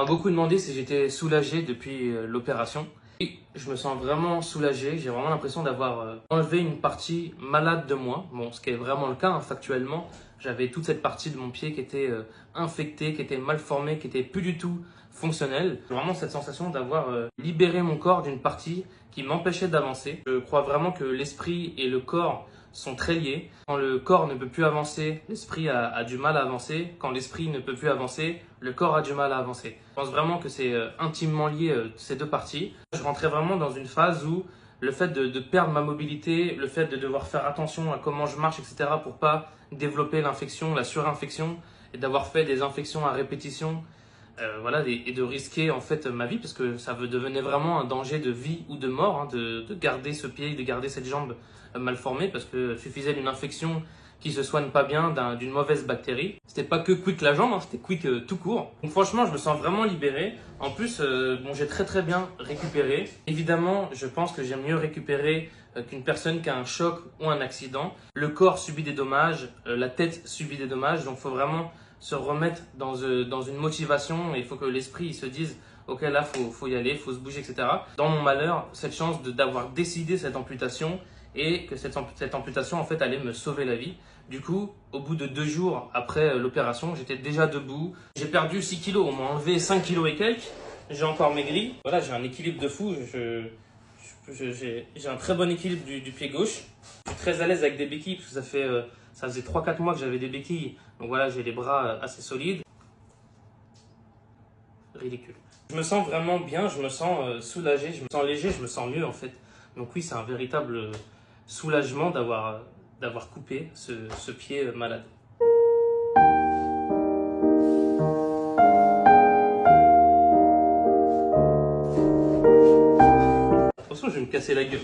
On m'a beaucoup demandé si j'étais soulagé depuis l'opération. Et je me sens vraiment soulagé, j'ai vraiment l'impression d'avoir enlevé une partie malade de moi. Bon, ce qui est vraiment le cas, hein, factuellement. J'avais toute cette partie de mon pied qui était infectée, qui était mal formée, qui était plus du tout fonctionnelle. J'ai vraiment cette sensation d'avoir libéré mon corps d'une partie qui m'empêchait d'avancer. Je crois vraiment que l'esprit et le corps sont très liés. Quand le corps ne peut plus avancer, l'esprit a du mal à avancer. Quand l'esprit ne peut plus avancer, le corps a du mal à avancer. Je pense vraiment que c'est intimement lié, ces deux parties. Je rentrais vraiment dans une phase où le fait de perdre ma mobilité, le fait de devoir faire attention à comment je marche, etc. pour pas développer l'infection, la surinfection, et d'avoir fait des infections à répétition, voilà, et de risquer en fait ma vie, parce que ça devenait vraiment un danger de vie ou de mort, hein, de garder ce pied, de garder cette jambe mal formée, parce que suffisait d'une infection qui se soigne pas bien d'une mauvaise bactérie. C'était pas que quick la jambe, hein, c'était quick tout court. Donc franchement, je me sens vraiment libéré. En plus, bon, j'ai très bien récupéré. Évidemment, je pense que j'ai mieux récupéré qu'une personne qui a un choc ou un accident. Le corps subit des dommages, la tête subit des dommages, donc il faut vraiment se remettre dans une motivation et il faut que l'esprit se dise ok, là faut y aller, faut se bouger, etc. Dans mon malheur, cette chance d'avoir décidé cette amputation et que cette amputation en fait allait me sauver la vie. Du coup, au bout de 2 jours après l'opération, j'étais déjà debout. J'ai perdu 6 kilos, on m'a enlevé 5 kilos et quelques. J'ai encore maigri. Voilà, j'ai un équilibre de fou. J'ai un très bon équilibre du pied gauche. Je suis très à l'aise avec des béquilles parce que ça faisait 3-4 mois que j'avais des béquilles. Donc voilà, j'ai les bras assez solides. Ridicule. Je me sens vraiment bien, je me sens soulagé, je me sens léger, je me sens mieux en fait. Donc oui, c'est un véritable soulagement d'avoir coupé ce pied malade. Attention, je vais me casser la gueule.